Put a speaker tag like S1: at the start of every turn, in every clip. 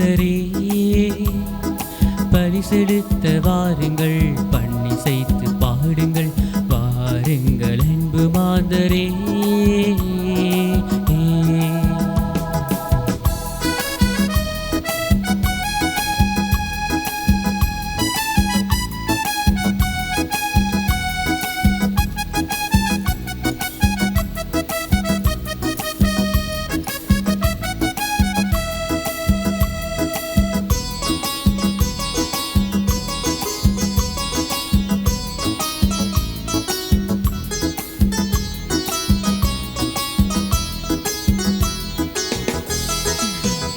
S1: மாந்தரே பலி செலுத்த வாருங்கள், பண்ணிசைத்து பாடுங்கள், வாருங்கள் அன்பு மாந்தரே.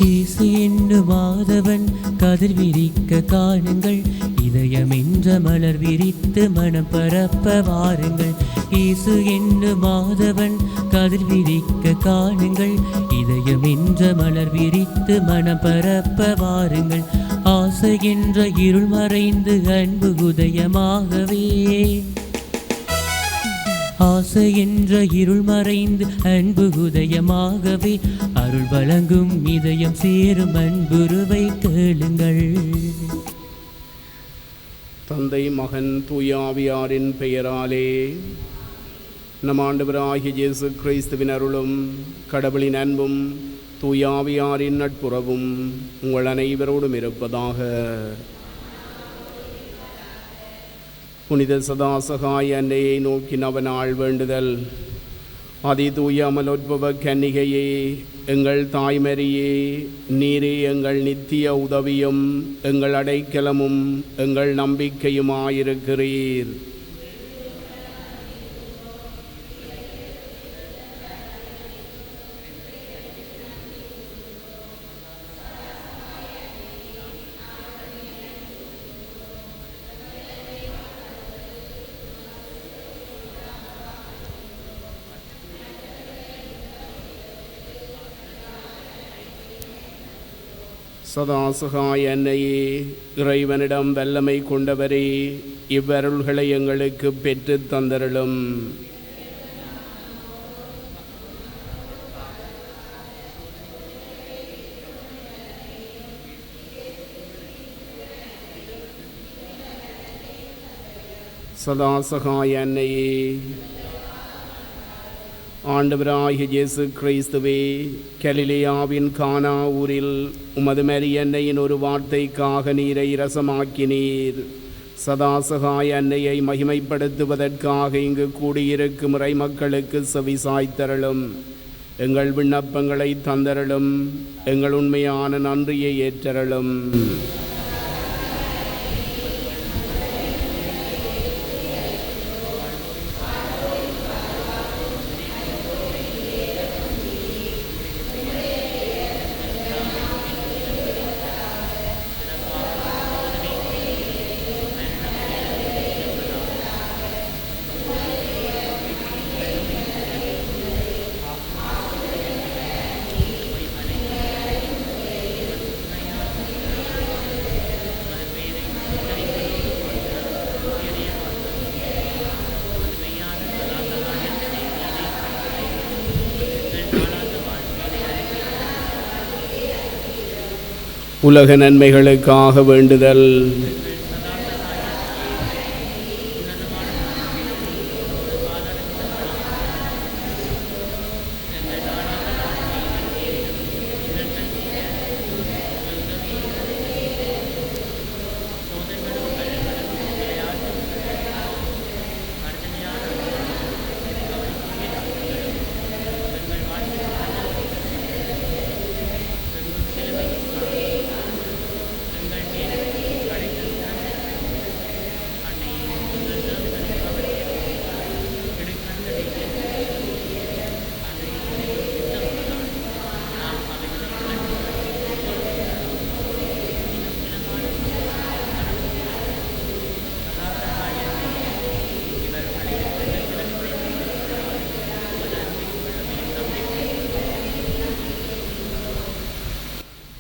S1: இயேசு என்னும் மாதவன் கதிர் விரிக்க காணுங்கள், இதயம் என்ற மலர் விரித்து மனம் பரப்ப வாருங்கள். இயேசு என்னும் மாதவன் கதிர் விரிக்க காணுங்கள், இதயம் என்ற மலர் விரித்து மனம் பரப்ப வாருங்கள். ஆசை என்ற இருள் மறைந்து அன்பு உதயமாகவே, ஆசை என்ற இருள் மறைந்து அன்பு உதயமாகவே, அருள் வழங்கும் இதயம் சேரும் அன்புருவை கேளுங்கள்.
S2: தந்தை மகன் தூய ஆவியாரின் பெயராலே. நம் ஆண்டவராகிய இயேசு கிறிஸ்துவின் அருளும் கடவுளின் அன்பும் தூய ஆவியாரின் நட்புறவும் உங்கள் அனைவரோடும் இருப்பதாக. புனித சதாசகாய அன்னையை நோக்கி நவநாள் வேண்டுதல். அதி தூய அமலோத்பவ கன்னிகையே, எங்கள் தாய்மரியே, நீரே எங்கள் நித்திய உதவியும் எங்கள் அடைக்கலமும் எங்கள் நம்பிக்கையுமாயிருக்கிறீர். சதாசகாய அன்னையே, இறைவனிடம் வல்லமை கொண்டவரே, இவ்வருள்களை எங்களுக்கு பெற்று தந்தருளும். சதாசகாய அன்னையே, ஆண்டவராகிய இயேசு கிறிஸ்துவே, கலிலேயாவின் கானா ஊரில் உமது மரியன்னையின் ஒரு வார்த்தைக்காக நீரை ரசமாக்கினீர். சதாசகாய அன்னையை மகிமைப்படுத்துவதற்காக இங்கு கூடியிருக்கும் இறை மக்களுக்கு செவிசாய்த்தருளும். எங்கள் விண்ணப்பங்களை தந்தருளும். எங்கள் உண்மையான நன்றியை ஏற்றருளும். உலக நன்மைகளுக்காக வேண்டுதல்.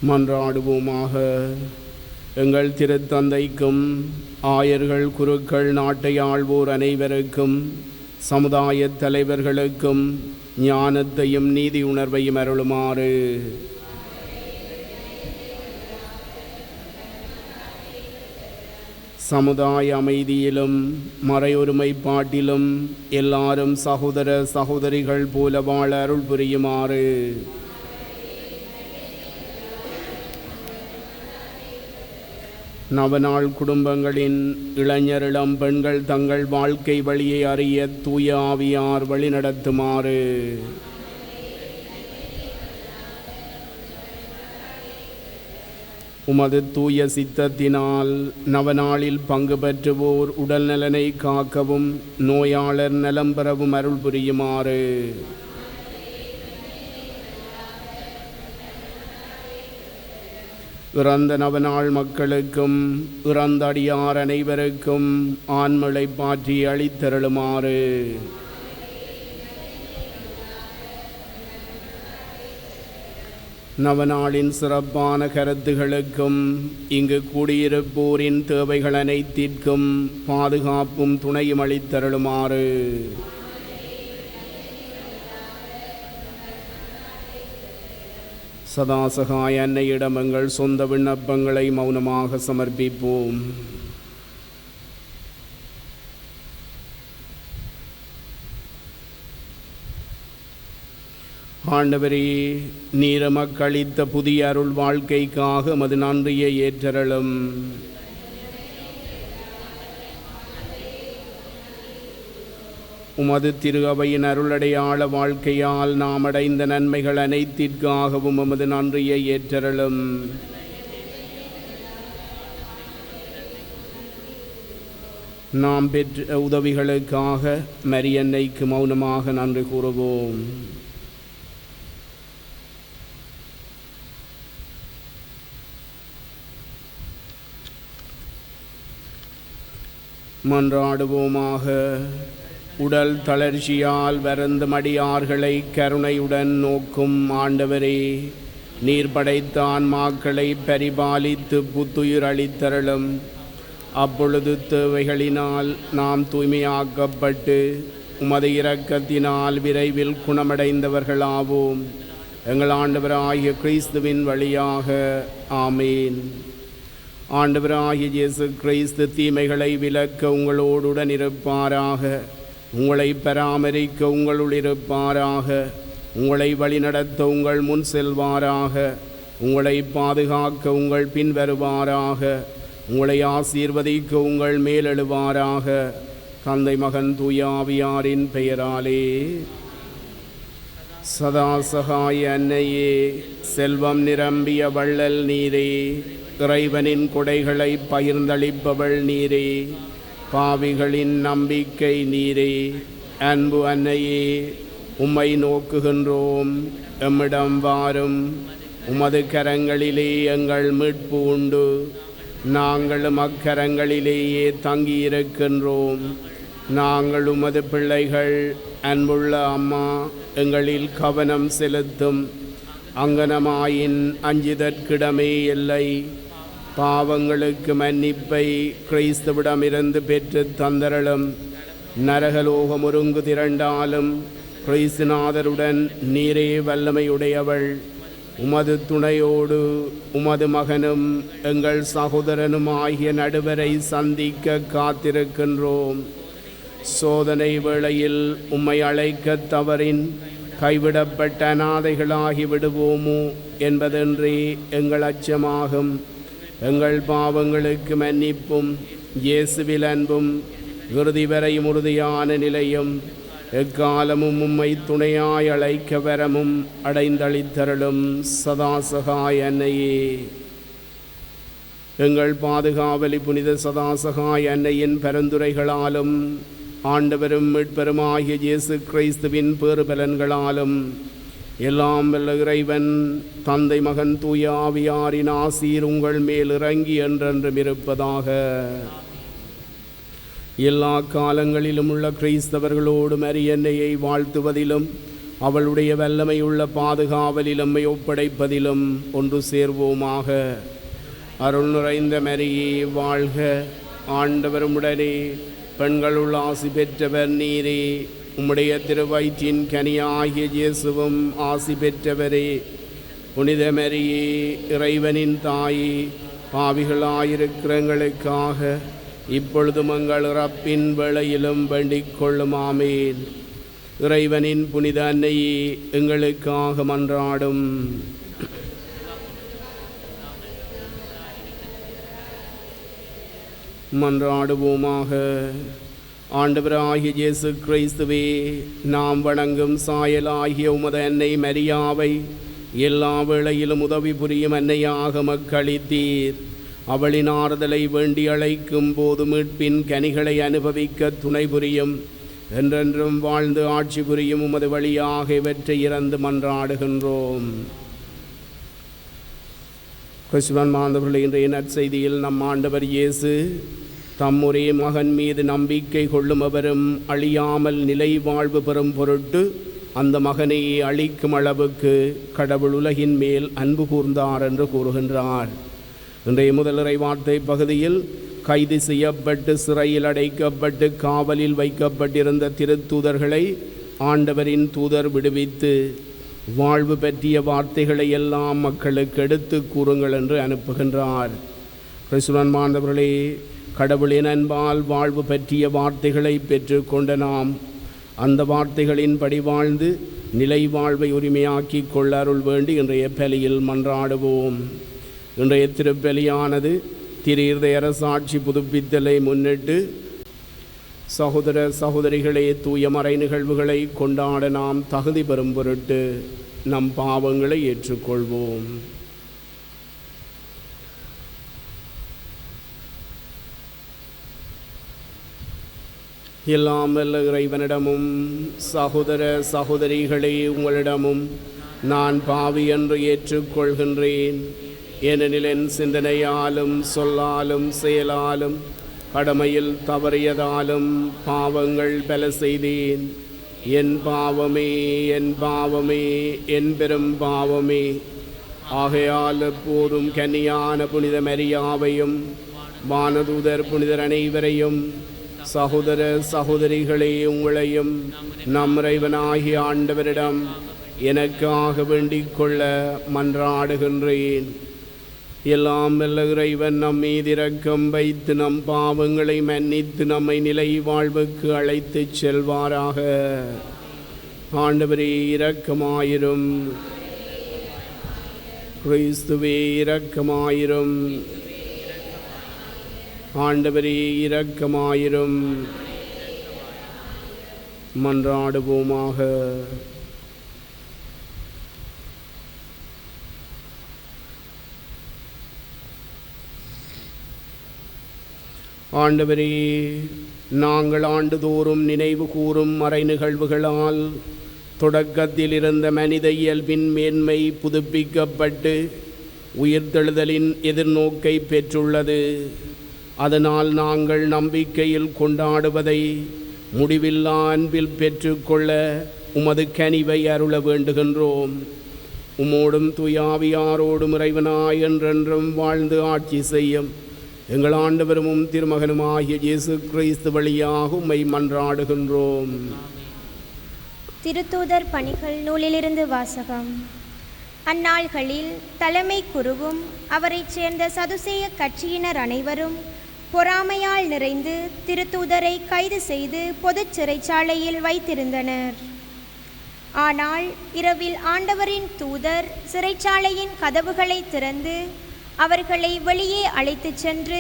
S2: மன்றாடுவோமாக. எங்கள் திருத்தந்தைக்கும் ஆயர்கள், குருக்கள், நாட்டை ஆள்வோர் அனைவருக்கும், சமுதாய தலைவர்களுக்கும் ஞானத்தையும் நீதி உணர்வையும் அருளுமாறு. சமுதாய அமைதியிலும் மறையொருமைப்பாட்டிலும் எல்லாரும் சகோதர சகோதரிகள் போல வாழ அருள் புரியுமாறு நவநாள் குடும்பங்களின் இளைஞர் இளம் பெண்கள் தங்கள் வாழ்க்கை வழியை அறிய தூய ஆவியார் வழிநடத்துமாறு உமது தூய சித்தத்தினால் நவநாளில் பங்கு பெற்றுவோர் உடல் நலனை காக்கவும் நோயாளர் நலம் பெறவும் அருள் புரியுமாறு இறந்த நவநாள் மக்களுக்கும் இறந்த அடியார் அனைவருக்கும் ஆண்மழை பாற்றி அளித்தருளுமாறு நவநாளின் சிறப்பான கருத்துகளுக்கும் இங்கு கூடியிருப்போரின் தேவைகள் அனைத்திற்கும் பாதுகாப்பும் துணையும் அளித்தருளுமாறு சதாசகாய அன்னையிடம் எங்கள் சொந்த விண்ணப்பங்களை மௌனமாக சமர்ப்பிப்போம். ஆண்டவரே, நீர் எமக்களித்த புதிய அருள் வாழ்க்கைக்காக மது நன்றியை ஏற்றருளும். உமது திரு அவையின் அருளடையாள வாழ்க்கையால் நாம் அடைந்த நன்மைகள் அனைத்திற்காகவும் உமது நன்றியை ஏற்றருளும். நாம் பெற்ற உதவிகளுக்காக மரியன்னைக்கு மௌனமாக நன்றி கூறுவோம். மன்றாடுவோமாக. உடல் தளர்ச்சியால் வருந்தும் அடியார்களை கருணையுடன் நோக்கும் ஆண்டவரே, நீர் படைத்த ஆன்மாக்களை பரிபாலித்து புத்துயிர் அளித்தருளும். அப்பொழுது தேவைகளினால் நாம் தூய்மையாக்கப்பட்டு உமது இரக்கத்தினால் விரைவில் குணமடைந்தவர்களாவோம். எங்கள் ஆண்டவராகிய கிறிஸ்துவின் வழியாக. ஆமேன். ஆண்டவராகிய இயேசு கிறிஸ்து தீமைகளை விலக்க உங்களோடுடன் இருப்பாராக. உங்களை பராமரிக்க உங்களுள் இருப்பாராக. உங்களை வழிநடத்த உங்கள் முன் செல்வாராக. உங்களை பாதுகாக்க உங்கள் பின் வருவாராக. உங்களை ஆசீர்வதிக்க உங்கள் மேலெழுவாராக. தந்தை மகன் தூய ஆவியாரின் பெயராலே. சதாசகாய அன்னையே, செல்வம் நிரம்பிய வள்ளல் நீரே, இறைவனின் கொடைகளை பகிர்ந்தளிப்பவள் நீரே, பாவிகளின் நம்பிக்கை நீரே, அன்பு அன்னையே, உம்மை நோக்குகின்றோம். எம்மிடம் வாரும். உமது கரங்களிலே எங்கள் மீட்பு உண்டு. நாங்களும் அக்கரங்களிலேயே தங்கியிருக்கின்றோம். நாங்கள் உமது பிள்ளைகள். அன்புள்ள அம்மா, எங்களில் கவனம் செலுத்தும். அங்கனமாயின் அஞ்சுதற்கிடமே இல்லை. பாவங்களுக்கு மன்னிப்பை கிறிஸ்துவிடமிருந்து பெற்று தந்தரலும். நரகலோகம் ஒருங்கு திரண்டாலும் கிறிஸ்துநாதருடன் நீரே வல்லமையுடையவள். உமது துணையோடு உமது மகனும் எங்கள் சகோதரனும் ஆகிய நடுவரை சந்திக்க காத்திருக்கின்றோம். சோதனை வேளையில் உம்மை அழைக்க தவறின் கைவிடப்பட்ட அநாதைகளாகி விடுவோமோ என்பதென்றே எங்கள் அச்சமாகும். எங்கள் பாவங்களுக்கு மன்னிப்பும் இயேசுவில் அன்பும் இறுதி வரை உறுதியான நிலையும் எக்காலமும் உம்மை துணையாய் அழைக்க வரமும் அடைந்தளித்தருளும். சதாசகாய அன்னையே, எங்கள் பாதுகாவலி புனித சதாசகாய அன்னையின் பரிந்துரைகளாலும் ஆண்டவரும் மீட்பெருமாகிய இயேசு கிறிஸ்துவின் பேறுபலன்களாலும் எல்லாம் வல்ல இறைவன் தந்தை மகன் தூய ஆவியாரின் ஆசீர் உங்கள் மேல் இறங்கி என்றென்றும் இருப்பதாக. எல்லா காலங்களிலும் உள்ள கிறிஸ்தவர்களோடு மரியன்னையை வாழ்த்துவதிலும் அவளுடைய வல்லமையுள்ள பாதுகாவலிலும் ஒப்படைப்பதிலும் ஒன்று சேர்வோமாக. அருள் நிறைந்த மரியே வாழ்க. ஆண்டவருமுடனே பெண்களுள் ஆசி பெற்றவர் நீரே. உம்முடைய திருவயிற்றின் கனியாகிய இயேசுவும் ஆசி பெற்றவரே. புனித மரியே, இறைவனின் தாயே, பாவிகளாயிருக்கிற எங்களுக்காக இப்பொழுதும் எங்கள் இறப்பின் வேளையிலும் வேண்டிக் கொள்ளும். ஆமேன். இறைவனின் புனித அன்னையே, எங்களுக்காக மன்றாடும். மன்றாடுவோமாக. ஆண்டவராகிய இயேசு கிறிஸ்துவே, நாம் வணங்கும் சாயலாகிய உமது அன்னை மரியாவை எல்லா வேளையிலும் உதவி புரியும் அன்னையாக மக்களித்தீர். அவளின் ஆறுதலை வேண்டி அழைக்கும் போது மீட்பின் கனிகளை அனுபவிக்க துணை புரியும். என்றென்றும் வாழ்ந்து ஆட்சி புரியும் உமது வழியாக இவற்றை இறந்து மன்றாடுகின்றோம். கிறிஸ்துவன் மாந்தவர்களே, இன்றைய நற்செய்தியில் நம் ஆண்டவர் இயேசு தம் ஒரே மகன் மீது நம்பிக்கை கொள்ளுமவரும் அழியாமல் நிலை வாழ்வு பெறும் பொருட்டு அந்த மகனை அழிக்கும் அளவுக்கு கடவுள் உலகின் மேல் அன்பு கூர்ந்தார் என்று கூறுகின்றார். இன்றைய முதலிறை வார்த்தை பகுதியில் கைது செய்யப்பட்டு சிறையில் அடைக்கப்பட்டு காவலில் வைக்கப்பட்டிருந்த திருத்தூதர்களை ஆண்டவரின் தூதர் விடுவித்து வாழ்வு பற்றிய வார்த்தைகளை எல்லாம் மக்களுக்கு எடுத்து கூறுங்கள் என்று அனுப்புகின்றார். கிறிஸ்துவன் மாந்தவர்களே, கடவுளின் அன்பால் வாழ்வு பற்றிய வார்த்தைகளை பெற்றுக்கொண்ட நாம் அந்த வார்த்தைகளின்படி வாழ்ந்து நிலை வாழ்வை உரிமையாக்கி கொள்ள அருள் வேண்டி இன்றைய பலியில் மன்றாடுவோம். இன்றைய திருப்பலியானது திரு இருதய அரசாட்சி புதுப்பித்தலை முன்னிட்டு சகோதர சகோதரிகளே, தூய மறை நிகழ்வுகளை கொண்டாட நாம் தகுதி பெறும் பொருட்டு நம் பாவங்களை ஏற்றுக்கொள்வோம். எல்லாம் வல்ல இறைவனிடமும் சகோதர சகோதரிகளே உங்களிடமும் நான் பாவி என்று ஏற்றுக்கொள்கின்றேன். ஏனெனில் என் சிந்தனையாலும் சொல்லாலும் செயலாலும் கடமையில் தவறியதாலும் பாவங்கள் பல செய்தேன். என் பாவமே, என் பாவமே, என் பெரும் பாவமே. ஆகையால் எப்போதும் கன்னியான புனித மரியாவையும் வானதூதர் புனிதர் அனைவரையும் சகோதர சகோதரிகளே உங்களையும் நம் இறைவனாகிய ஆண்டவரிடம் எனக்காக வேண்டிக் கொள்ள மன்றாடுகின்றேன். எல்லாம் வல்ல இறைவன் நம் மீது இரக்கம் வைத்து நம் பாவங்களை மன்னித்து நம்மை நிலை வாழ்வுக்கு அழைத்துச் செல்வாராக. ஆண்டவரே இரக்கமாயிரும். கிறிஸ்துவே இரக்கமாயிரும். ஆண்டவரே இரக்கமாயிரும். மன்றாடுவோமாக. ஆண்டவரே, நாங்கள் ஆண்டுதோறும் நினைவு கூறும் மறை நிகழ்வுகளால் தொடக்கத்தில் இருந்த மனித இயல்பின் மேன்மை புதுப்பிக்கப்பட்டு உயிர்த்தெழுதலின் எதிர்நோக்கை பெற்றுள்ளது. அதனால் நாங்கள் நம்பிக்கையில் கொண்டாடுவதை முடிவில்லா அன்பில் பெற்றுக்கொள்ள உமது கனிவை அருள வேண்டுகின்றோம். உம்மோடும் தூயாவியாரோடும் இறைவனாய் என்றென்றும் வாழ்ந்து ஆட்சி செய்யும் எங்கள் ஆண்டவரும் திருமகனுமாகிய இயேசு கிறிஸ்து வழியாக உம்மை மன்றாடுகின்றோம்.
S3: திருத்தூதர் பணிகள் நூலிலிருந்து வாசகம். அந்நாள்களில் தலைமை குருவும் அவரைச் சேர்ந்த சதுசேய கட்சியினர் அனைவரும் பொறாமையால் நிறைந்து திருத்தூதரை கைது செய்து பொதுச் சிறைச்சாலையில் வைத்திருந்தனர். ஆனால் இரவில் ஆண்டவரின் தூதர் சிறைச்சாலையின் கதவுகளை திறந்து அவர்களை வெளியே அழைத்துச் சென்று,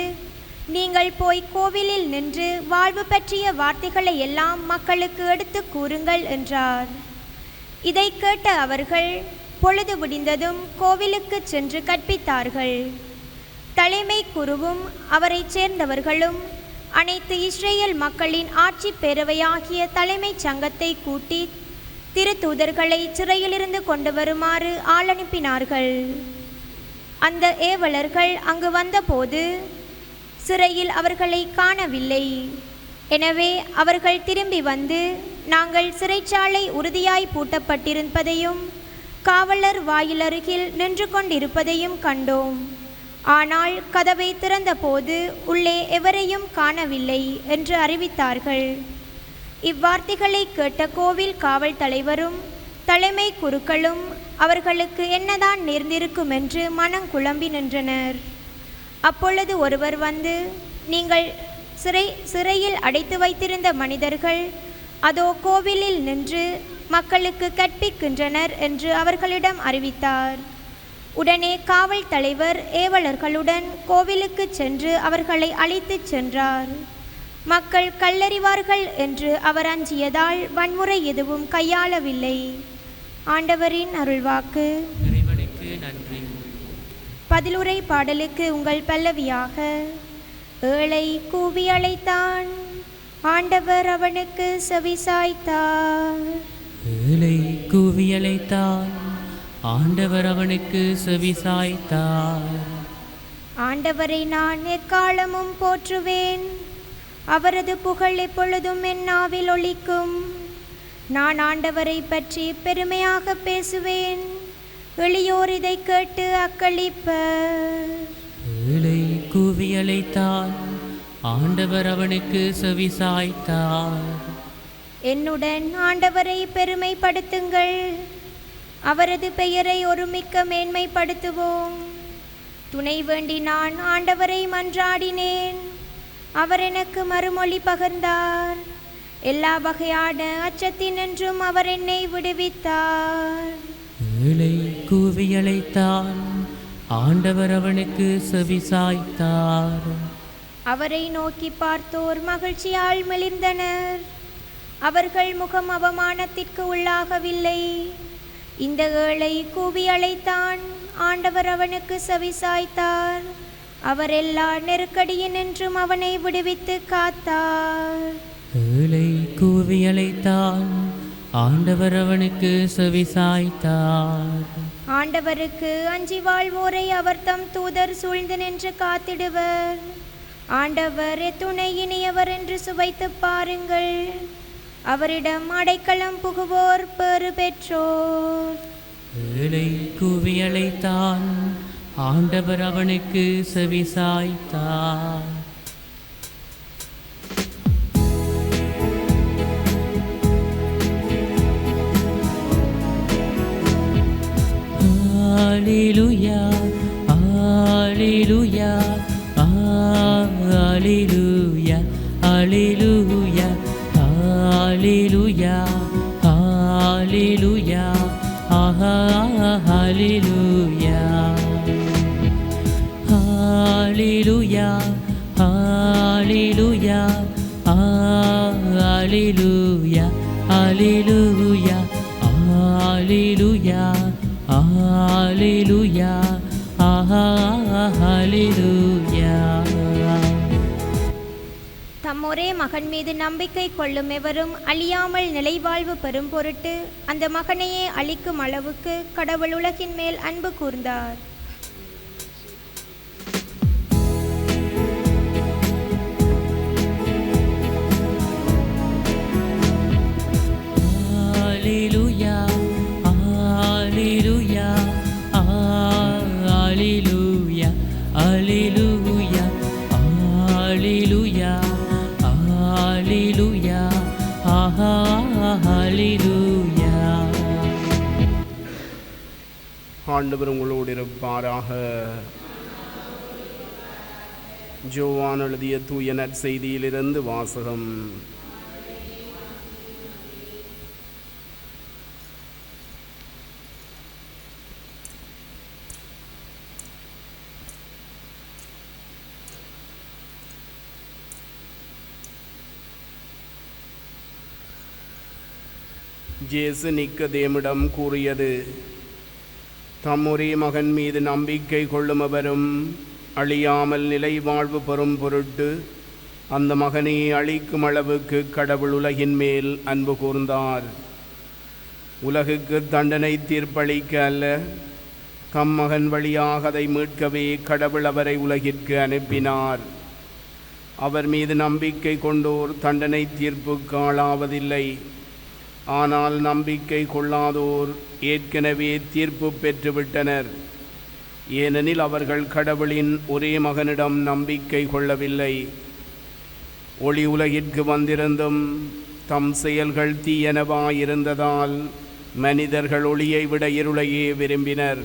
S3: நீங்கள் போய் கோவிலில் நின்று வாழ்வு பற்றிய வார்த்தைகளை எல்லாம் மக்களுக்கு எடுத்து கூறுங்கள் என்றார். இதை கேட்ட அவர்கள் பொழுது விடிந்ததும் கோவிலுக்கு சென்று கற்பித்தார்கள். தலைமை குருவும் அவரைச் சேர்ந்தவர்களும் அனைத்து இஸ்ரேல் மக்களின் ஆட்சி பேரவையாகிய தலைமைச் சங்கத்தை கூட்டி திருத்தூதர்களை சிறையிலிருந்து கொண்டு வருமாறு ஆள் அனுப்பினார்கள். அந்த ஏவலர்கள் அங்கு வந்தபோது சிறையில் அவர்களை காணவில்லை. எனவே அவர்கள் திரும்பி வந்து, நாங்கள் சிறைச்சாலை உறுதியாய் பூட்டப்பட்டிருப்பதையும் காவலர் வாயிலருகில் நின்று கொண்டிருப்பதையும் கண்டோம். ஆனால் கதவை திறந்தபோது உள்ளே எவரையும் காணவில்லை என்று அறிவித்தார்கள். இவ்வார்த்தைகளை கேட்ட கோவில் காவல் தலைவரும் தலைமை குருக்களும் அவர்களுக்கு என்னதான் நேர்ந்திருக்கும் என்று மனங்குழம்பி நின்றனர். அப்பொழுது ஒருவர் வந்து, நீங்கள் சிறையில் அடைத்து வைத்திருந்த மனிதர்கள் அதோ கோவிலில் நின்று மக்களுக்கு கற்பிக்கின்றனர் என்று அவர்களிடம் அறிவித்தார். உடனே காவல் தலைவர் ஏவலர்களுடன் கோவிலுக்கு சென்று அவர்களை அழைத்துச் சென்றார். மக்கள் கல்லறிவார்கள் என்று அவர் அஞ்சியதால் வன்முறை எதுவும் கையாளவில்லை. ஆண்டவரின் அருள்வாக்கு.
S1: இறைவனுக்கு நன்றி.
S3: பதிலுரை பாடலுக்கு உங்கள் பல்லவியாக: ஏழை கூவி அழைத்தான், ஆண்டவர் அவனுக்கு செவிசாய்த்தார்.
S1: ஏழை கூவி அழைத்தான், ஆண்டவர் அவனுக்கு செவிசாய்த்தார்.
S3: ஆண்டவரை நான் எக்காலமும் போற்றுவேன், அவரது புகழ் எப்பொழுதும் என் நாவில் ஒலிக்கும். நான் ஆண்டவரை பற்றி பெருமையாக பேசுவேன், எளியோர் இதை கேட்டு அக்களிப்பர்.
S1: ஏழை கூவி அழைத்தான், ஆண்டவர் அவனுக்கு செவிசாய்த்தார்.
S3: என்னுடன் ஆண்டவரை பெருமைப்படுத்துங்கள், அவரது பெயரை ஒருமிக்க மேன்மைப்படுத்துவோம். துணை வேண்டி நான் ஆண்டவரை மன்றாடினேன், அவர் எனக்கு மறுமொழி பகர்ந்தார். எல்லா வகையான அச்சத்தினின்றும் அவர் என்னை விடுவித்தார்.
S1: ஏழை கூவி அழைத்தான், ஆண்டவர் அவனுக்கு செவிசாய்த்தார்.
S3: அவரை நோக்கி பார்த்தோர் மகிழ்ச்சியால் மெலிர்ந்தனர், அவர்கள் முகம் அவமானத்திற்கு உள்ளாகவில்லை. இந்த ஏழை கூவி அழைத்தான், ஆண்டவர் அவனுக்கு செவிசாய்த்தார். அவர் எல்லா நெருக்கடியினின்றும் அவனை விடுவித்து காத்தார்.
S1: ஏழை கூவி அழைத்தான், ஆண்டவர் அவனுக்கு செவிசாய்த்தார்.
S3: ஆண்டவருக்கு அஞ்சி வாழ்வோரை அவர் தம் தூதர் சூழ்ந்து நின்று காத்திடுவர். ஆண்டவர் எத்துணை இனியவர் என்று சுவைத்து பாருங்கள், அவரிடம் அடைக்கலம் புகுவோர் பெறு பெற்றோர்.
S1: ஏழை கூவி அழைத்தான், ஆண்டவர் அவனுக்கு செவிசாய்த்தார். Alleluia, Alleluia, Alleluia, Alleluia, Alleluia, Alleluia, Alleluia, Alleluia, Alleluia, Alleluia, Alleluia, Alleluia, Alleluia, Alleluia.
S3: தம் ஒரே மகன் மீது நம்பிக்கை கொள்ளும் எவரும் அழியாமல் நிலைவாழ்வு பெறும் பொருட்டு அந்த மகனையே அளிக்கும் அளவுக்கு கடவுள் உலகின் மேல் அன்பு கூர்ந்தார்.
S1: Alleluia, Alleluia, Alleluia, Alleluia, Alleluia, Alleluia, Alleluia.
S2: ஆண்டவர் உங்களோடு இருப்பாராக. யோவான் எழுதிய தூய நற்செய்தியிலிருந்து வாசகம். இயேசு நிக்கதேமிடம் கூறியது: தம் ஒரே மகன் மீது நம்பிக்கை கொள்ளுமவரும் அழியாமல் நிலை வாழ்வு பெறும் பொருட்டு அந்த மகனை அழிக்கும் அளவுக்கு கடவுள் உலகின் மேல் அன்பு கூர்ந்தார். உலகுக்கு தண்டனை தீர்ப்பளிக்க அல்ல, தம் மகன் வழியாக அதை மீட்கவே கடவுள் அவரை உலகிற்கு அனுப்பினார். அவர் மீது நம்பிக்கை கொண்டோர் தண்டனை தீர்ப்புக்கு ஆளாவதில்லை. ஆனால் நம்பிக்கை கொள்ளாதோர் ஏற்கனவே தீர்ப்பு பெற்றுவிட்டனர். ஏனெனில் அவர்கள் கடவுளின் ஒரே மகனிடம் நம்பிக்கை கொள்ளவில்லை. ஒளி உலகிற்கு வந்திருந்தும் தம் செயல்கள் தீயனவாயிருந்ததால் மனிதர்கள் ஒளியை விட இருளையே விரும்பினர்.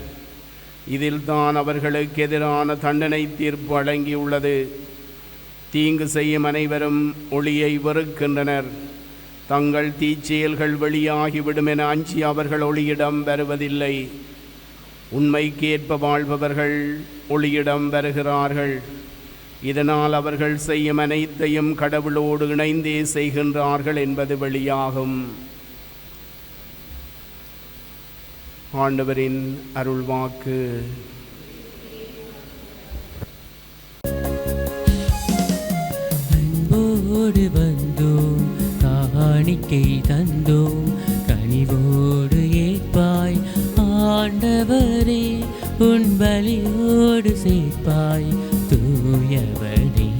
S2: இதில் தான் அவர்களுக்கு எதிரான தண்டனை தீர்ப்பு வழங்கியுள்ளது. தீங்கு செய்யும் அனைவரும் ஒளியை வெறுக்கின்றனர். தங்கள் தீச்செயல்கள் வெளியாகிவிடும் என அஞ்சி அவர்கள் ஒளியிடம் வருவதில்லை. உண்மைக்கேற்ப வாழ்பவர்கள் ஒளியிடம் வருகிறார்கள். இதனால் அவர்கள் செய்யும் அனைத்தையும் கடவுளோடு இணைந்தே செய்கின்றார்கள் என்பது வெளியாகும். ஆண்டவரின் அருள்வாக்கு.
S1: அன்போடு வந்தோம், காணிக்கை தந்தோம், கனிவோடு ஏற்பாய் ஆண்டவரே, உன் பலியோடு சேர்ப்பாய் தூயவனே.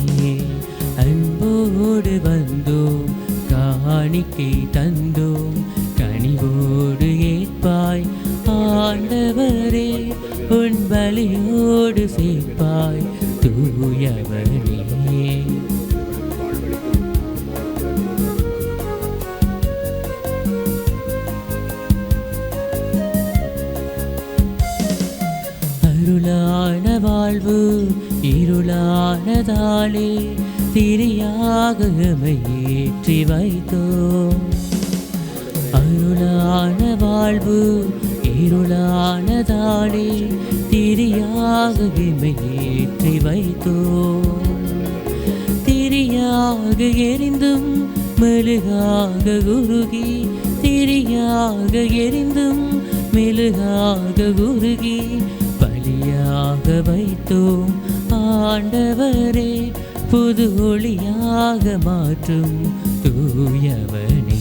S1: அன்போடு வந்தோம், காணிக்கை தந்தோம், கனிவோடு ஏற்பாய் ஆண்டவரே, உன் பலியோடு சேர்ப்பாய் தூயவனே. அருளான வாழ்வு இருளானதாலே திரியாக ஏற்றி வைத்தோம். அருளான வாழ்வு இருளானதாலே திரியாக ஏற்றி வைத்தோம். திரியாக எரிந்தும் மெழுகாக உருகி, திரியாக எரிந்தும் மெழுகாக உருகி பலியாக வைத்தோம். ஆண்டவரே, புது ஒளியாக மாற்றும் தூயவனே.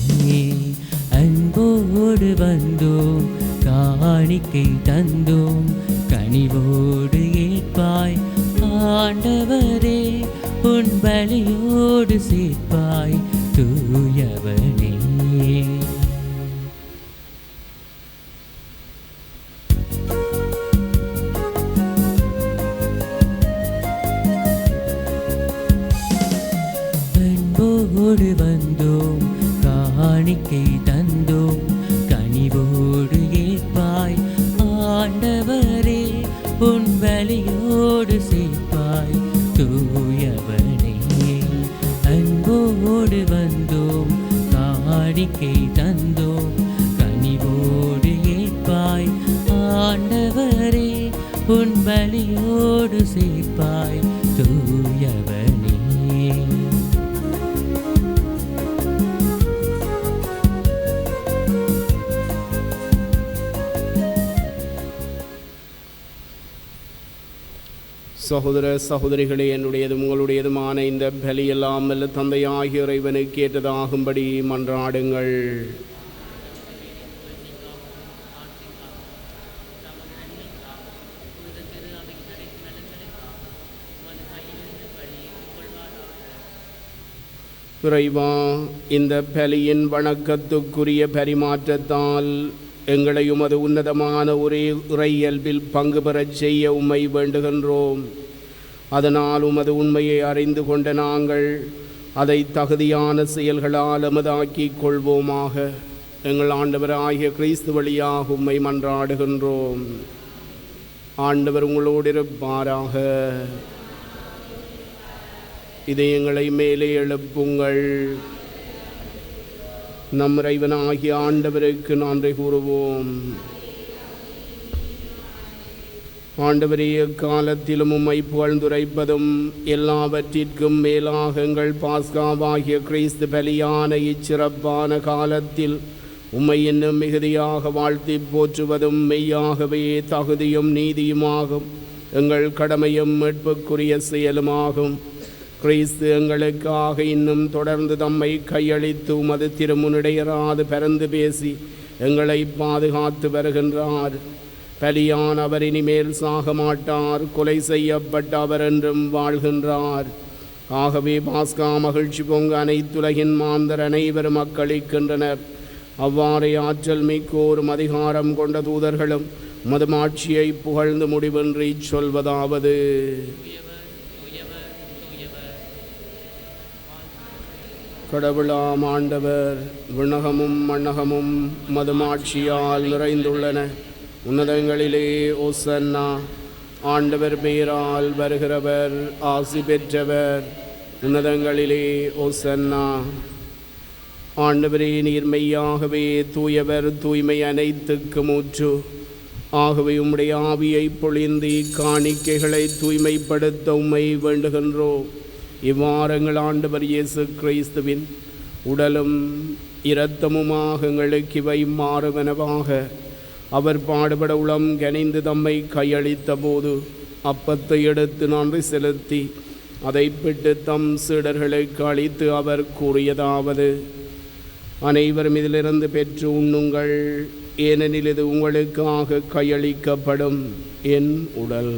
S1: அன்போடு வந்தோம், காணிக்கை தந்தோம், கனிவோடு ஏற்பாய் ஆண்டவரே, உன் பலியோடு சேர்ப்பாய் தூயவனே. அன்போடு வந்தோம், காணிக்கை தந்தோம், கனிவோடு ஏற்பாய் ஆண்டவரே, உன் பலியோடு சேர்ப்பாய் தூயவனே. அன்போடு வந்தோம், காணிக்கை தந்தோம், கனிவோடு ஏற்பாய் ஆண்டவரே, உன் பலியோடு சேர்ப்பாய் தூயவனே.
S2: சகோதர சகோதரிகளே, என்னுடையதும் உங்களுடையதுமான இந்த பலியெல்லாம் அல்ல தந்தையாகிய இறைவனுக்கு ஏற்றதாகும்படி மன்றாடுங்கள். இறைவா, இந்த பலியின் வணக்கத்துக்குரிய பரிமாற்றத்தால் எங்களை உமது உன்னதமான ஒரே இறையியல்பில் பங்கு பெறச் செய்ய உம்மை வேண்டுகின்றோம். அதனால் உமது உண்மையை அறிந்து கொண்ட நாங்கள் அதை தகுதியான செயல்களால் எமதாக்கிக் கொள்வோமாக. எங்கள் ஆண்டவராகிய கிறிஸ்து வழியாக உம்மை மன்றாடுகின்றோம். ஆண்டவர் உங்களோடு இருப்பாராக. இதயங்களை மேலே எழுப்புங்கள். நம் இறைவனாகிய ஆண்டவருக்கு நன்றி கூறுவோம். ஆண்டவரே, எக்காலத்திலும் உம்மை புகழ்ந்துரைப்பதும் எல்லாவற்றிற்கும் மேலாக எங்கள் பாஸ்காவாகிய கிறிஸ்து பலியான இச்சிறப்பான காலத்தில் உம்மை இன்னும் மிகுதியாக வாழ்த்தி போற்றுவதும் மெய்யாகவே தகுதியும் நீதியுமாகும். எங்கள் கடமையும் மீட்புக்குரிய செயலுமாகும். கிறிஸ்து எங்களுக்காக இன்னும் தொடர்ந்து தம்மை கையளித்து உமது திருமுன்னிடையராது பரந்து பேசி எங்களை பாதுகாத்து வருகின்றார். பலியான் அவர் இனிமேல் சாக மாட்டார், கொலை செய்யப்பட்ட அவர் என்றும் வாழ்கின்றார். ஆகவே பாஸ்கா மகிழ்ச்சி பொங்க அனைத்துலகின் மாந்தர் அனைவரும் அக்களிக்கின்றனர். அவ்வாறே ஆற்றல் மிக்கோரும் அதிகாரம் கொண்ட தூதர்களும் மதுமாட்சியை புகழ்ந்து முடிவின்றி சொல்வதாவது: கடவுளாம் ஆண்டவர், விண்ணகமும் மண்ணகமும் மதுமாட்சியால் நிறைந்துள்ளன. உன்னதங்களிலே ஓசன்னா. ஆண்டவர் பெயரால் வருகிறவர் ஆசி பெற்றவர். உன்னதங்களிலே ஓசன்னா. ஆண்டவரே, நீர் மெய்யாகவே தூயவர், தூய்மை அனைத்துக்கும் ஊற்று. ஆகவே உம்முடைய ஆவியை பொழிந்து காணிக்கைகளை தூய்மைப்படுத்த உம்மை வேண்டுகின்றோம். இவ்வாறங்கள் ஆண்டவர் இயேசு கிறிஸ்துவின் உடலும் இரத்தமுமாக எங்களுக்கு இவை மாறுவனவாக. அவர் பாடுபட உளம் கனிந்து தம்மை கையளித்த போது அப்பத்தை எடுத்து நன்றி செலுத்தி அதை பிட்டு தம் சீடர்களுக்கு அளித்து அவர் கூறியதாவது: அனைவரும் இதிலிருந்து பெற்று உண்ணுங்கள், ஏனெனில் இது உங்களுக்காக கையளிக்கப்படும் என் உடல்.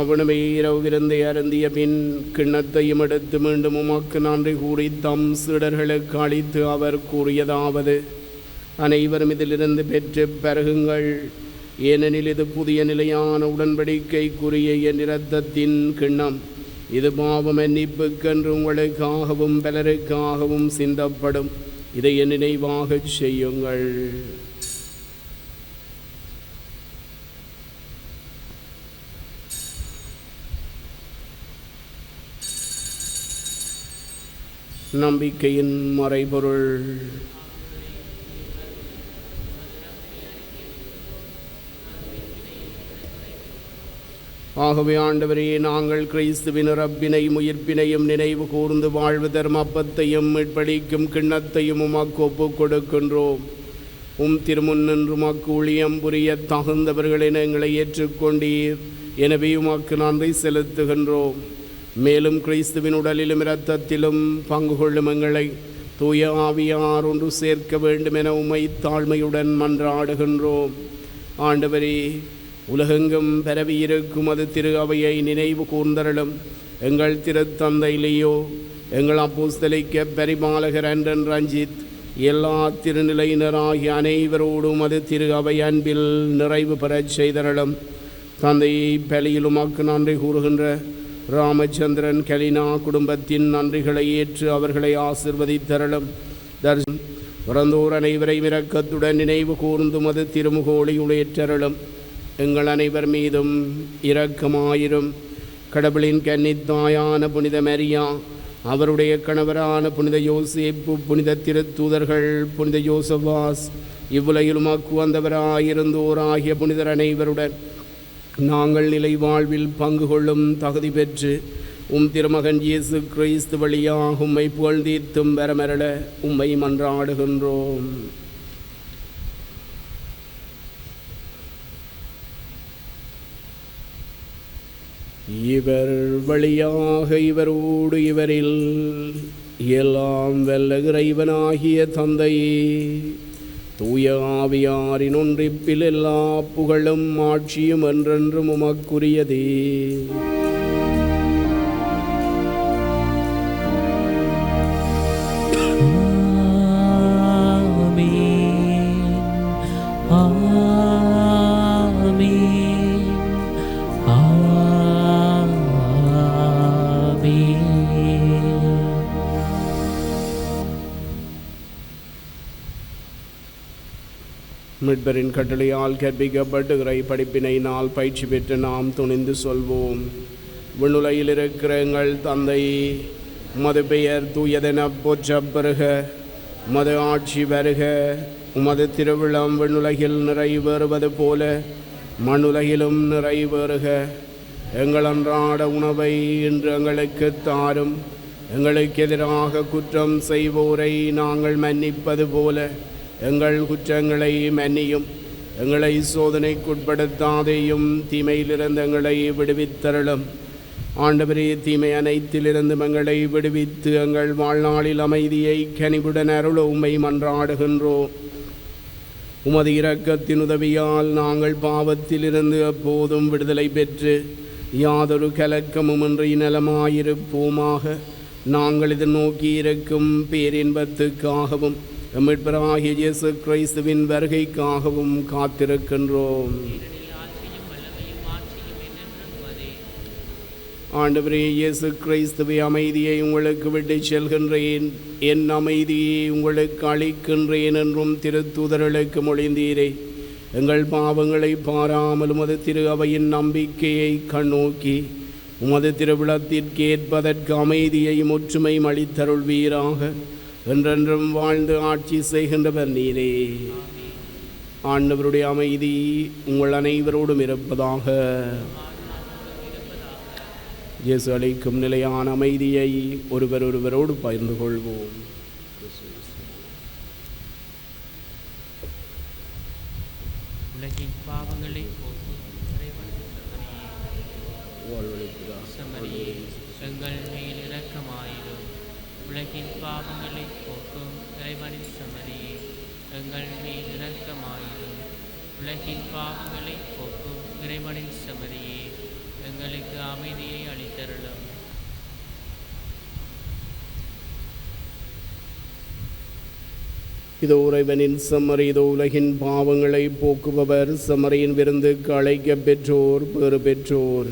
S2: அவனுமே இரவு விருந்தை அருந்திய பின் கிண்ணத்தையும் எடுத்து மீண்டும் உமக்கு நன்றி கூறி தம் சீடர்களுக்கு அளித்து அவர் கூறியதாவது: அனைவரும் இதிலிருந்து பெற்று பருகுங்கள், ஏனெனில் இது புதிய நிலையான உடன்படிக்கைக்குரிய என் இரத்தத்தின் கிண்ணம். இது பாவ மன்னிப்புக்கென்று உங்களுக்காகவும் பலருக்காகவும் சிந்தப்படும். இதை என் நினைவாகச் செய்யுங்கள். நம்பிக்கையின் மறைபொருள். ஆகவே ஆண்டவரே, நாங்கள் கிறிஸ்துவின் இறப்பினையும் உயிர்ப்பினையும் நினைவு கூர்ந்து வாழ்வு தர்மப்பத்தையும் மீட்பளிக்கும் கிண்ணத்தையும் உமக்கு ஒப்புக் கொடுக்கின்றோம். திருமுன் நின்று உமக்கு ஊழியம் புரிய தகுந்தவர்களின் எங்களை ஏற்றுக்கொண்டீர். எனவே உமக்கு நன்றி செலுத்துகின்றோம். மேலும் கிறிஸ்துவின் உடலிலும் இரத்தத்திலும் பங்கு கொள்ளும் எங்களை தூய ஆவியார் ஒன்று சேர்க்க வேண்டும் என உம்மை தாழ்மையுடன் மன்றாடுகின்றோம். ஆண்டவரே, உலகெங்கும் பரவியிருக்கும் அது திரு அவையை நினைவு கூர்ந்தருளும். எங்கள் திருத்தந்தை லியோ, எங்கள் அப்போஸ்தலிக்க பரிபாலகர் அன்றன் ரஞ்சித், எல்லா திருநிலையினராகிய அனைவரோடும் அது திரு அவை அன்பில் நிறைவு பெறச் செய்தருளும். தந்தையை பலியில் உமக்கு நன்றி கூறுகின்ற ராமச்சந்திரன் கலினா குடும்பத்தின் நன்றிகளை ஏற்று அவர்களை ஆசிர்வதித்தருளும். பிறந்தோர் அனைவரை இரக்கத்துடன் நினைவு கூர்ந்தும் அது திருமுகோழி உளையற்றருளும். எங்கள் அனைவர் மீதும் இரக்கமாயிரும். கடவுளின் கன்னித்தாயான புனித மரியா, அவருடைய கணவரான புனித யோசேப்பு, புனித திருத்தூதர்கள், புனித யோசவாஸ், இவ்வுலகில் உமக்கு வந்தவராயிருந்தோராகிய புனிதர் அனைவருடன் நாங்கள் நிலை வாழ்வில் பங்கு கொள்ளும் தகுதி பெற்று திருமகன் இயேசு கிறிஸ்து வழியாக உம்மை புகழ்ந்தீர்த்தும் வரமரள உம்மை மன்றாடுகின்றோம். இவர் வழியாக இவரோடு இவரில் எல்லாம் வல்ல இறைவனாகிய தந்தையே, தூய ஆவியாரின் ஒன்றிப்பில் எல்லா புகழும் ஆட்சியும் என்றென்றும் உமக்குரியதே. மீட்பரின் கட்டளையால் கற்பிக்கப்பட்டு இறை படிப்பினை நாள் பயிற்சி பெற்று நாம் துணிந்து சொல்வோம். விண்ணுலகில் இருக்கிற எங்கள் தந்தை, உமது பெயர் தூயதென போற்றப் பெறுக. உமது ஆட்சி வருக. உமது திருவிழம் விண்ணுலகில் நிறைவேறுவது போல மண்ணுலகிலும் நிறைவேறுக. எங்கள் அன்றாட உணவை இன்று எங்களுக்கு தாரும். எங்களுக்கு எதிராக குற்றம் செய்வோரை நாங்கள் மன்னிப்பது போல எங்கள் குற்றங்களை மன்னியும். எங்களை சோதனைக்குட்படுத்தாதேயும், தீமையிலிருந்து எங்களை விடுவித்தருளும். ஆண்டவரே, தீமை அனைத்திலிருந்து எங்களை விடுவித்து எங்கள் வாழ்நாளில் அமைதியை கனிவுடன் அருள உம்மை மன்றாடுகின்றோம். உமது இரக்கத்தின் உதவியால் நாங்கள் பாவத்திலிருந்து எப்போதும் விடுதலை பெற்று யாதொரு கலக்கமுமின்றி நலமாயிருப்போமாக. நாங்கள் இதை நோக்கி இருக்கும் பேரின்பத்துக்காகவும் மீட்பராகிய இயேசு கிறிஸ்துவின் வருகைக்காகவும் காத்திருக்கின்றோம். ஆண்டவரே இயேசு கிறிஸ்துவை, அமைதியை உங்களுக்கு விட்டு செல்கின்றேன், என் அமைதியை உங்களுக்கு அளிக்கின்றேன் என்றும் திருத்தூதர்களுக்கு மொழிந்தீரே. எங்கள் பாவங்களை பாராமல் உமது திரு அவையின் நம்பிக்கையை கண்ணோக்கி உமது திருவிழத்திற்கு ஏற்பதற்கு அமைதியையும் ஒற்றுமையும் அளித்தருள்வீராக. என்றென்றும் வாழ்ந்து ஆட்சி செய்கின்றவர் நீரே. ஆண்டவருடைய அமைதி உங்கள் அனைவரோடும் இருப்பதாக. இயேசு அளிக்கும் நிலையான அமைதியை ஒருவரோடு பகிர்ந்து கொள்வோம்.
S1: உலகின் பாவங்களை சமரியே, எங்கள் மேல் இரக்கமாயிரும். உலகின் பாவங்களை போக்கும் இறைவனின் சமரியே, எங்கள் மேல் இரக்கமாயிரும். உலகின் பாவங்களை போக்கும் இறைவனின் சமரியே, எங்களுக்கு அமைதியை அளித்தருளும்.
S2: இதோ இறைவனின் சம்மரி, இதோ உலகின் பாவங்களை போக்குபவர். சம்மரியின் விருந்துக்கு அழைக்க பெற்றோர் பேறு பெற்றோர்.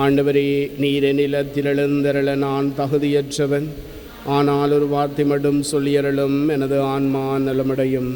S2: ஆண்டவரே, நீர் நிலத்தில் எழுந்தருள நான் தகுதியற்றவன், ஆனால் ஒரு வார்த்தை மட்டும் சொல்லியருளும், எனது ஆன்மா நலமடையும்.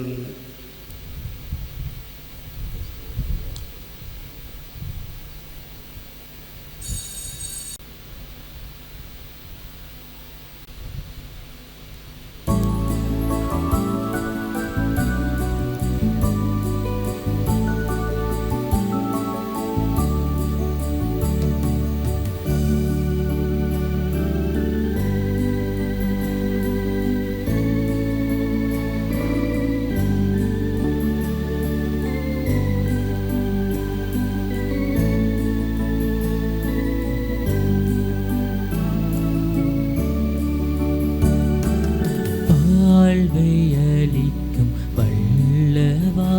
S1: வாழ்வையளிக்கும் வல்லவா,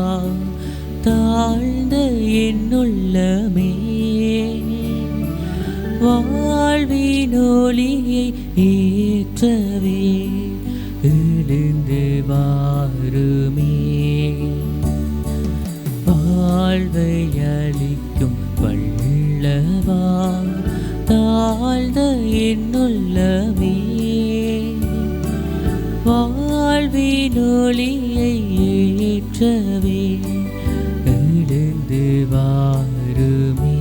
S1: தாழ்ந்த என்னுள்ளமே வாழ்வின் ஒளியை ஏற்றவே எழுந்து வாருமே. வாழ்வையளிக்கும் வல்லவா, தாழ்ந்த என்னுள்ளமே வாழ்வின் ஒளியை ஏற்றவே எழுந்து வாருமே.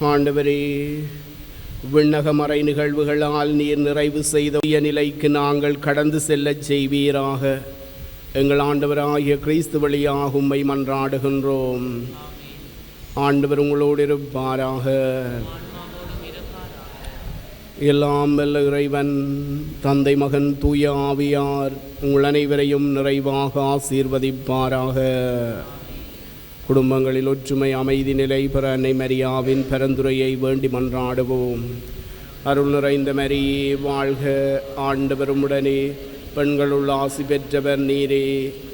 S2: ஆண்டவரே, விண்ணக மறை நிகழ்வுகளால் நீர் நிறைவு செய்த நிலைக்கு நாங்கள் கடந்து செல்லச் செய்வீராக. எங்கள் ஆண்டவராகிய கிறிஸ்து வழியாக உம்மை மன்றாடுகின்றோம். ஆண்டவர் உங்களோடு இருப்பாராக. எல்லாம் வல்ல இறைவன் தந்தை, மகன், தூய ஆவியார் உங்கள் அனைவரையும் நிறைவாக ஆசீர்வதிப்பாராக. குடும்பங்களில் ஒற்றுமை அமைதி நிலை பெற அன்னை மரியாவின் பரிந்துரையை வேண்டி மன்றாடுவோம். அருள் நிறைந்த மரியே வாழ்க, ஆண்டவர் உம்முடனே, பெண்களுள் ஆசி பெற்றவர் நீரே.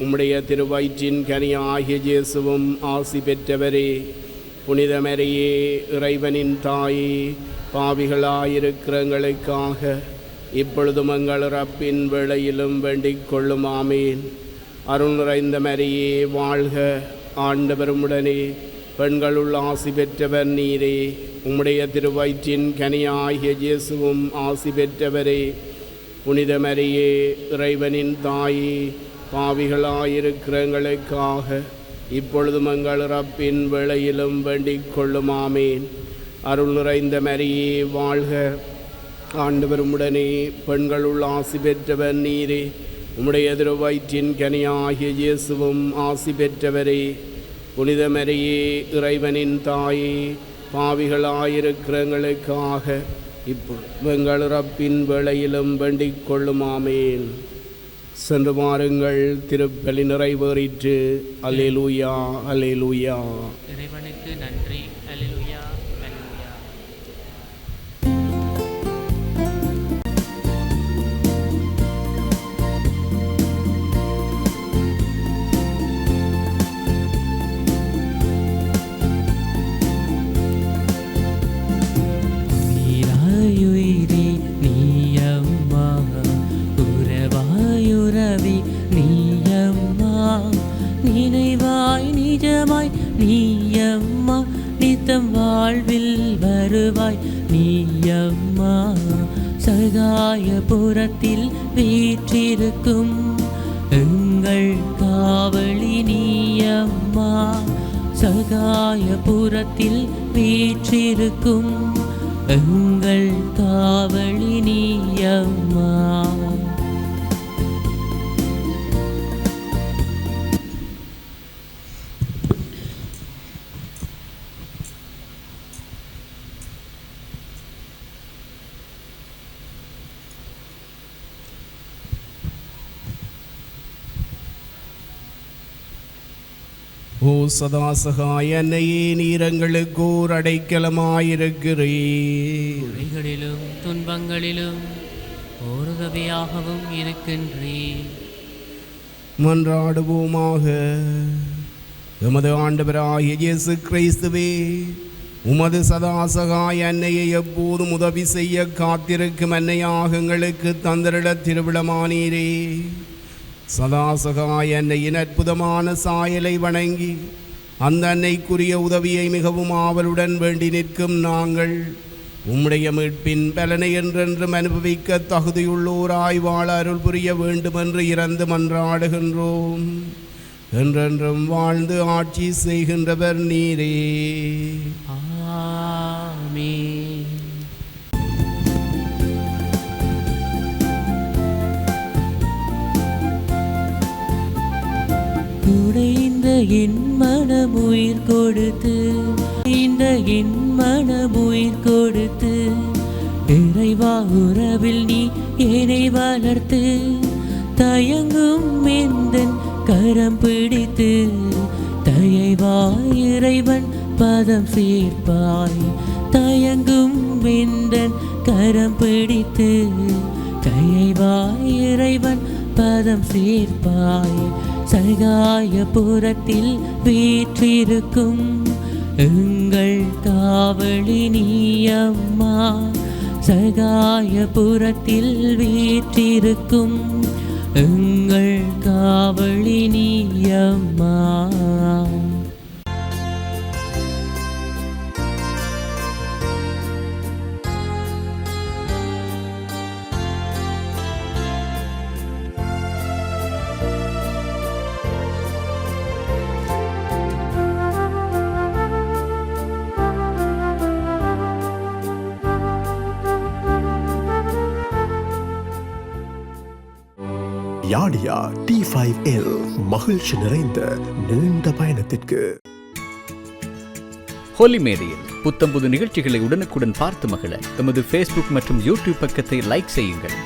S2: உம்முடைய திருவயிற்றின் கனியாகிய இயேசுவும் ஆசி பெற்றவரே. புனித மரியே, இறைவனின் தாயே, பாவிகளாயிருக்கிற எங்களுக்காக இப்பொழுதும் எங்கள் இறப்பின் வேளையிலும் வேண்டிக் கொள்ளும். ஆமேன். அருள் நிறைந்த மரியே வாழ்க, ஆண்டவர் உம்முடனே, பெண்களுள் ஆசி பெற்றவர் நீரே. உம்முடைய திருவயிற்றின் கனியாகிய இயேசுவும் ஆசி பெற்றவரே. புனித மரியே, இறைவனின் தாயே, பாவிகளாயிருக்கிற எங்களுக்காக இப்பொழுதும் எங்கள் இறப்பின் வேளையிலும் வேண்டிக் கொள்ளும். ஆமேன். அருள் நிறைந்த மரியே வாழ்க, ஆண்டவர் உம்முடனே, பெண்களுள் ஆசி பெற்றவர் நீரே. உம்முடைய திருவயிற்றின் கனியாகிய இயேசுவும் ஆசி பெற்றவரே. புனித மரியே, இறைவனின் தாயே, பாவிகளாயிருக்கிற எங்களுக்காக இப்பொழுது எங்கள் இறப்பின் வேளையிலும் வேண்டிக் கொள்ளும். ஆமேன். சென்று வாருங்கள், திருப்பலி நிறைவேறிற்று. அல்லேலூயா, அல்லேலூயா.
S1: இறைவனுக்கு நன்றி. அல்லேலூயா, அல்லேலூயா. உயிரே நீ அம்மா, உறவா நீயம்மா நித்தம் வாழ்வில் வருவாய் நீயம்மா சகாயபுரத்தில் வீற்றிருக்கும் எங்கள் காவலி நீயம்மா சகாயபுரத்தில் வீற்றிருக்கும் எங்கள் காவலி நீயம்மா.
S2: ஓ சதாசகாய அன்னையே, நீர் எங்களுக்கு ஓர் அடைக்கலமாயிருக்கிறீர்.
S1: குறைகளிலும் துன்பங்களிலும் ஓருதவியாகவும் இருக்கின்றீர்.
S2: மன்றாடுவோமாக. எமது ஆண்டவராகிய இயேசு கிறிஸ்துவே, உமது சதாசகாய அன்னையை எப்போதும் உதவி செய்ய காத்திருக்கும் அன்னையாக எங்களுக்கு தந்தரிட திருவிழமானீரே. சதாசகாய அன்னையின் அற்புதமான சாயலை வணங்கி அந்த அன்னைக்குரிய உதவியை மிகவும் ஆவலுடன் வேண்டி நிற்கும் நாங்கள் உம்முடைய மீட்பின் பலனை என்றென்றும் அனுபவிக்க தகுதியுள்ளோராய் வாழ அருள் புரிய வேண்டுமென்று இறந்து மன்றாடுகின்றோம். என்றென்றும் வாழ்ந்து ஆட்சி செய்கின்றவர் நீரே.
S1: ஆமென். உடைந்த என் மனம் உயிர் கொடுத்து இந்த என் மனம் உயிர் கொடுத்து இறைவா உறவில் நீ என்னை வளர்த்து தயங்கும் எந்தன் கரம் பிடித்து தயவா இறைவன் பதம் சேர்ப்பாய். தயங்கும் எந்தன் கரம் பிடித்து தயவா இறைவன் பதம் சேர்ப்பாய். சகாயபுரத்தில் வீற்றிருக்கும் எங்கள் காவலி நீயம்மா சகாயபுரத்தில் வீற்றிருக்கும் எங்கள் காவலி நீயம்மா.
S4: யாடியா T5L மகிழ்ச்சி நிறைந்த நீண்ட பயணத்திற்கு.
S5: ஹோலி மேரியில் புத்தம்புது நிகழ்ச்சிகளை உடனுக்குடன் பார்த்து மகிழ எமது ஃபேஸ்புக் மற்றும் யூடியூப் பக்கத்தை லைக் செய்யுங்கள்.